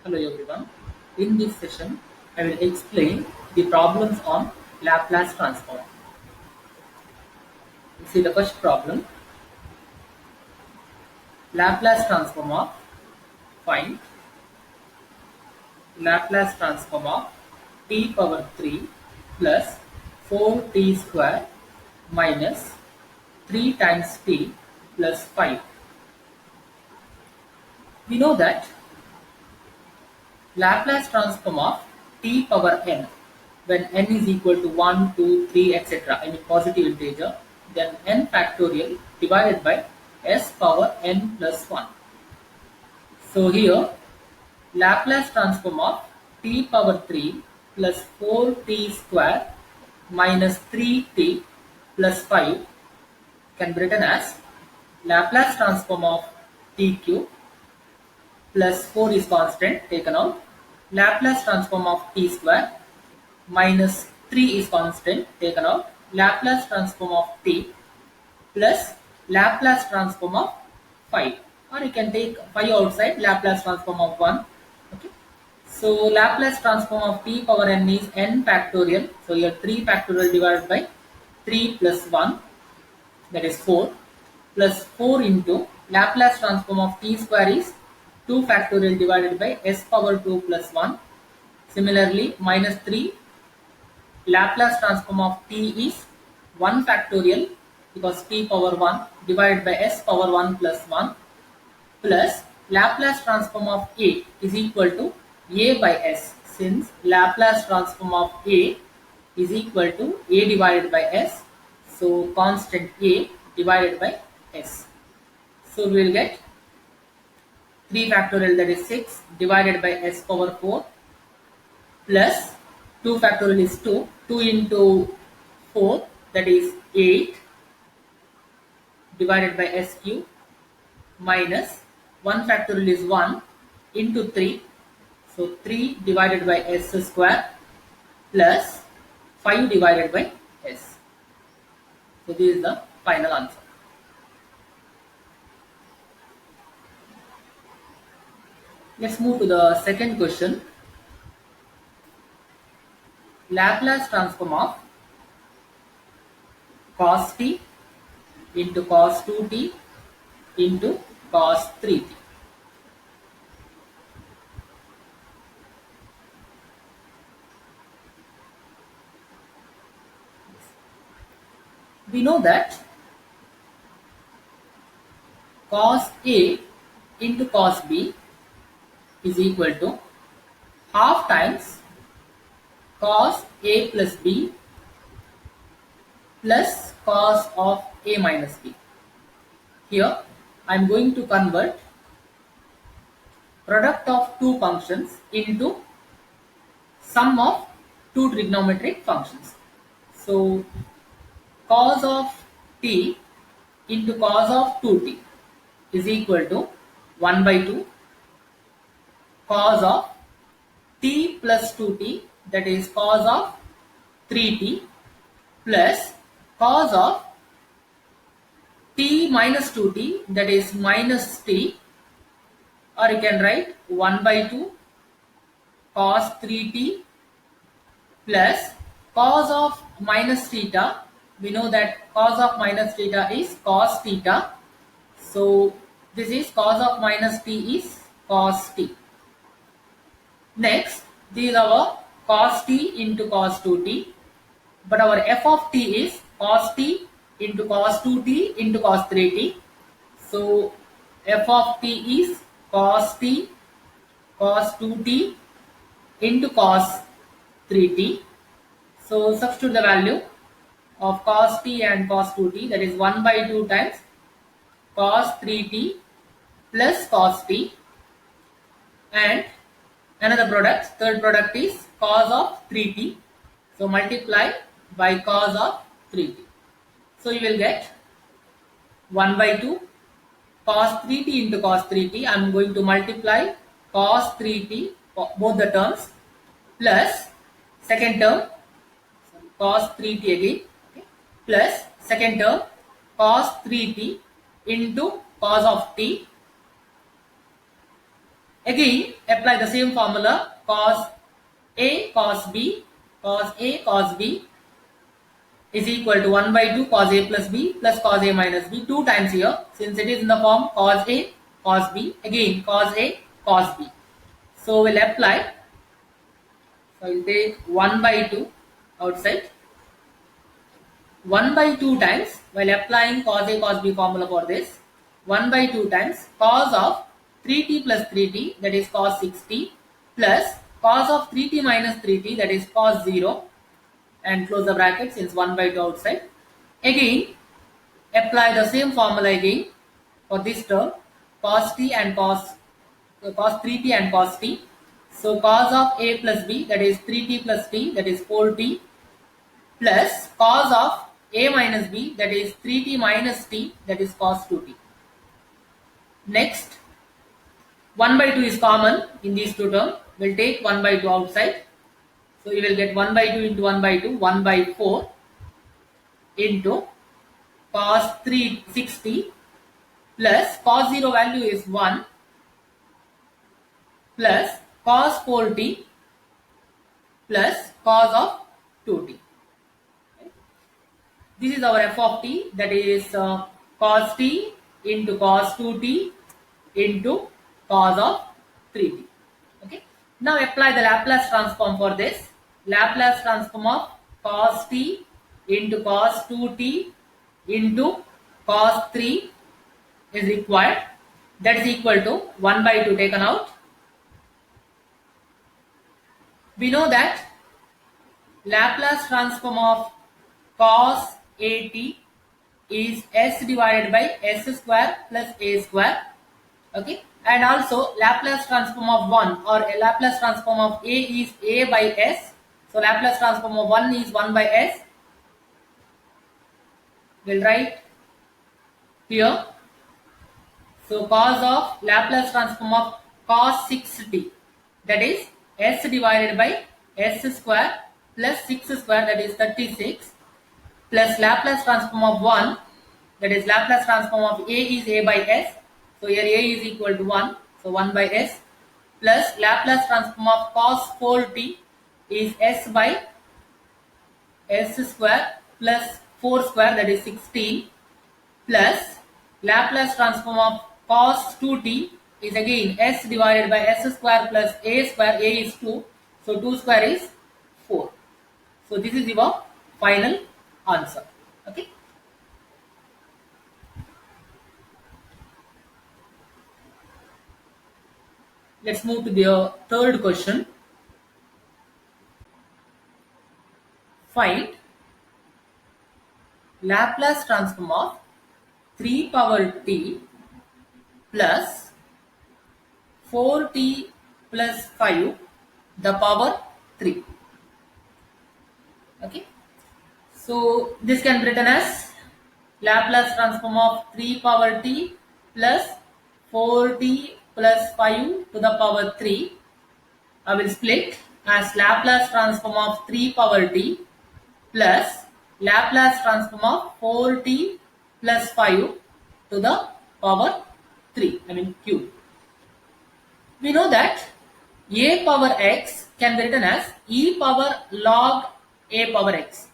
Hello everyone. In this session, I will explain the problems on Laplace transform. You see the first problem, Laplace transform of find Laplace transform of t power 3 plus 4t square minus 3 times t plus 5. We know that Laplace transform of t power n when n is equal to 1, 2, 3, etc. any positive integer, then n factorial divided by s power n plus 1. So here Laplace transform of t power 3 plus 4t square minus 3t plus 5 can be written as Laplace transform of t cube plus 4 is constant taken out, Laplace transform of t square minus 3 is constant taken out, Laplace transform of t plus Laplace transform of 5, or you can take 5 outside, Laplace transform of 1. Okay. So Laplace transform of t power n is n factorial. So here 3 factorial divided by 3 plus 1, that is 4, plus 4 into Laplace transform of t square is 2 factorial divided by s power 2 plus 1. Similarly, minus 3 Laplace transform of t is 1 factorial because t power 1 divided by s power 1 plus 1 plus Laplace transform of a is equal to a by s, since Laplace transform of a is equal to a divided by s, so constant a divided by s. So we will get 3 factorial, that is 6, divided by s power 4 plus 2 factorial is 2, 2 into 4, that is 8, divided by s cube minus 1 factorial is 1 into 3, so 3 divided by s square plus 5 divided by s. So this is the final answer. Let's move to the second question. Laplace transform of cos t into cos 2t into cos 3t. We know that cos A into cos B is equal to half times cos A plus B plus cos of A minus B. Here I am going to convert product of two functions into sum of two trigonometric functions. So cos of t into cos of 2t is equal to 1 by 2 cos of t plus 2t, that is cos of 3t, plus cos of t minus 2t, that is minus t, or you can write 1 by 2 cos 3t plus cos of minus theta. We know that cos of minus theta is cos theta, so this is cos of minus t is cos t. Next, this is our cos t into cos 2t, but our f of t is cos t into cos 2t into cos 3t. So f of t is cos t cos 2t into cos 3t. So substitute the value of cos t and cos 2t, that is 1 by 2 times cos 3t plus cos t, and another product, third product is cos of 3t. So multiply by cos of 3t. So you will get 1 by 2 cos 3t into cos 3t. I am going to multiply cos 3t, both the terms, plus second term cos 3t again, okay, plus second term cos 3t into cos of t Again, apply the same formula, cos A cos B, cos A cos B is equal to 1 by 2 cos A plus B plus cos A minus B, 2 times here, since it is in the form cos A cos B, again cos A cos B. So we'll apply, so we'll take 1 by 2 outside, 1 by 2 times, while applying cos A cos B formula for this, 1 by 2 times cos of 3t plus 3t, that is cos 6t, plus cos of 3t minus 3t, that is cos 0, and close the bracket since 1 by 2 outside. Again, apply the same formula again for this term, cos t and cos 3t and cos t. So cos of A plus B, that is 3t plus t, that is 4t, plus cos of A minus B, that is 3t minus t, that is cos 2t. Next, 1 by 2 is common in these two terms. We'll take 1 by 2 outside. So you will get 1 by 2 into 1 by 2, 1 by 4 into cos 6t plus cos 0 value is 1 plus cos 4t plus cos of 2t. This is our f of t, that is cos t into cos 2t into cos of 3t. Okay. Now apply the Laplace transform for this. Laplace transform of cos t into cos 2t into cos 3 is required. That is equal to 1 by 2 taken out. We know that Laplace transform of cos at is s divided by s square plus a square. Okay, and also Laplace transform of 1 or a Laplace transform of a is a by s. So Laplace transform of 1 is 1 by s. We'll write here. So cos of Laplace transform of cos 6t, that is s divided by s square plus 6 square, that is 36, plus Laplace transform of 1, that is Laplace transform of a is a by s. So here a is equal to 1, so 1 by s, plus Laplace transform of cos 4t is s by s square plus 4 square, that is 16, plus Laplace transform of cos 2t is again s divided by s square plus a square, a is 2, so 2 square is 4. So this is your final answer. Okay. Let's move to the third question. Find Laplace transform of 3 power t plus 4t plus 5 the power 3. Okay. So this can be written as Laplace transform of 3 power t plus 4t plus 5 to the power 3. I will split as Laplace transform of 3 power t plus Laplace transform of 4t plus 5 to the power 3, I mean cube. We know that a power x can be written as e power log a power x.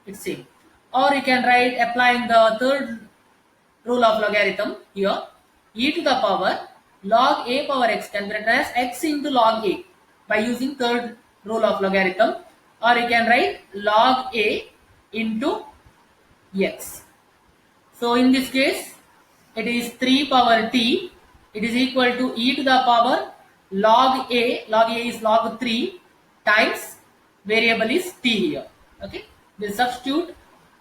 It's same. Or you can write, applying the third rule of logarithm here, e to the power log a power x can be written as x into log a by using third rule of logarithm. Or you can write log a into x. So in this case, it is 3 power t, it is equal to e to the power log a is log 3 times variable is t here. Okay, we'll substitute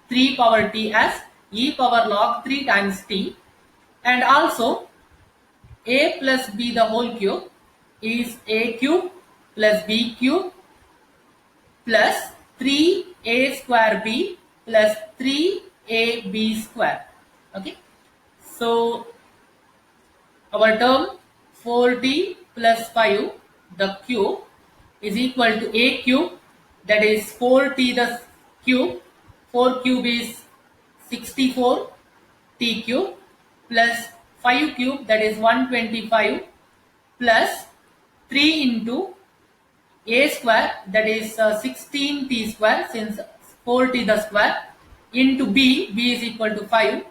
3 power t as e power log 3 times t, and also a plus b the whole cube is a cube plus b cube plus 3a square b plus 3ab square. Okay, so our term 4t plus 5 the cube is equal to a cube, that is 4t the cube, 4 cube is 64 t cube plus 5 cube, that is 125, plus 3 into a square, that is 16t square, since 4t the square, into b is equal to 5,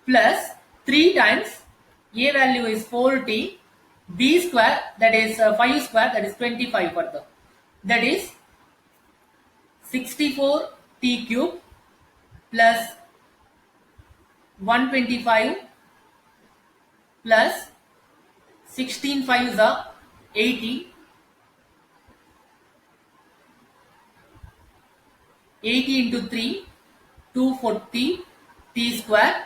plus 3 times a value is 4t, b square, that is 5 square, that is 25 further, that is 64t cube plus 125 plus 16 5s are 80, 80 into 3, 240 t square,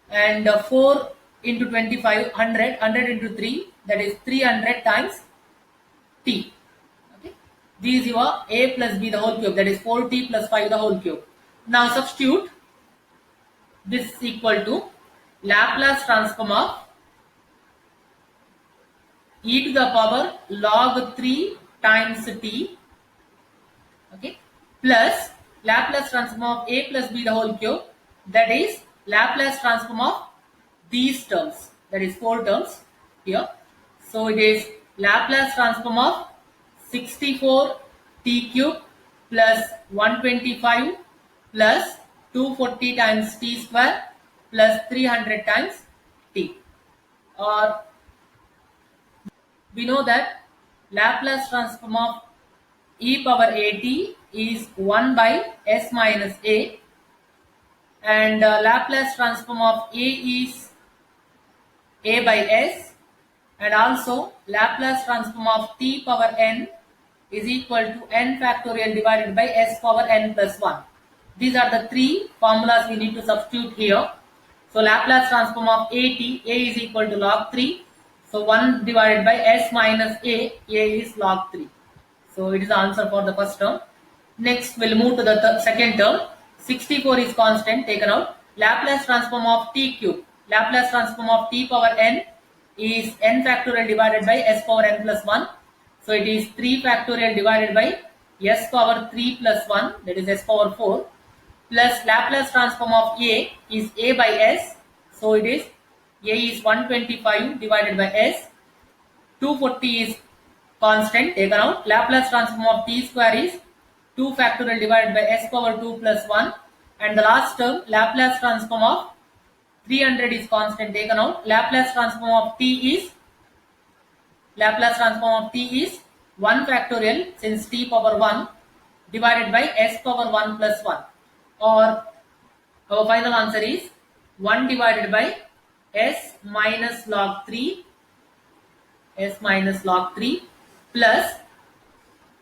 and 4 into 25, 100, 100 into 3, that is 300 times t. Okay, this is your a plus b the whole cube, that is 4t plus 5 the whole cube. Now substitute this is equal to Laplace transform of e to the power log 3 times t, okay, plus Laplace transform of a plus b the whole cube, that is Laplace transform of these terms, that is 4 terms here. So it is Laplace transform of 64 t cube plus 125 plus 240 times t square plus 300 times t. Or we know that Laplace transform of e power at is 1 by s minus a, and Laplace transform of a is a by s, and also Laplace transform of t power n is equal to n factorial divided by s power n plus 1. These are the three formulas we need to substitute here. So Laplace transform of a is equal to log 3. So 1 divided by s minus a is log 3. So it is the answer for the first term. Next we'll move to the second term. 64 is constant, taken out. Laplace transform of t cube. Laplace transform of t power n is n factorial divided by s power n plus 1. So it is 3 factorial divided by s power 3 plus 1, that is s power 4, plus Laplace transform of a is a by s. So it is a is 125 divided by s. 240 is constant, taken out. Laplace transform of t square is 2 factorial divided by s power 2 plus 1. And the last term, Laplace transform of 300 is constant, taken out. Laplace transform of t is 1 factorial, since t power 1, divided by s power 1 plus 1. Or our final answer is 1 divided by s minus log 3 plus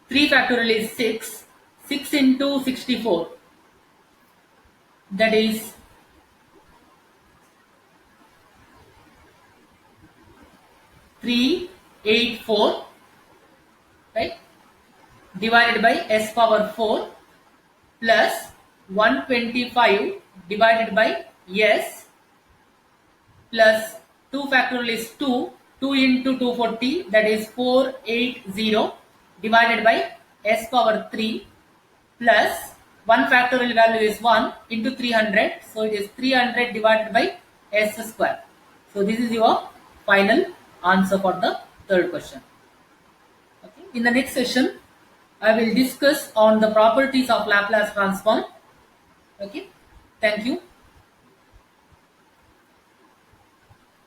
3 factorial is 6. 6 into 64, that is 384, right, divided by s power 4 plus 125 divided by s plus 2 factorial is 2. 2 into 240, that is 480 divided by s power 3 plus 1 factorial value is 1 into 300. So it is 300 divided by s square. So this is your final answer for the third question. Okay. In the next session, I will discuss on the properties of Laplace transform. Okay. Thank you.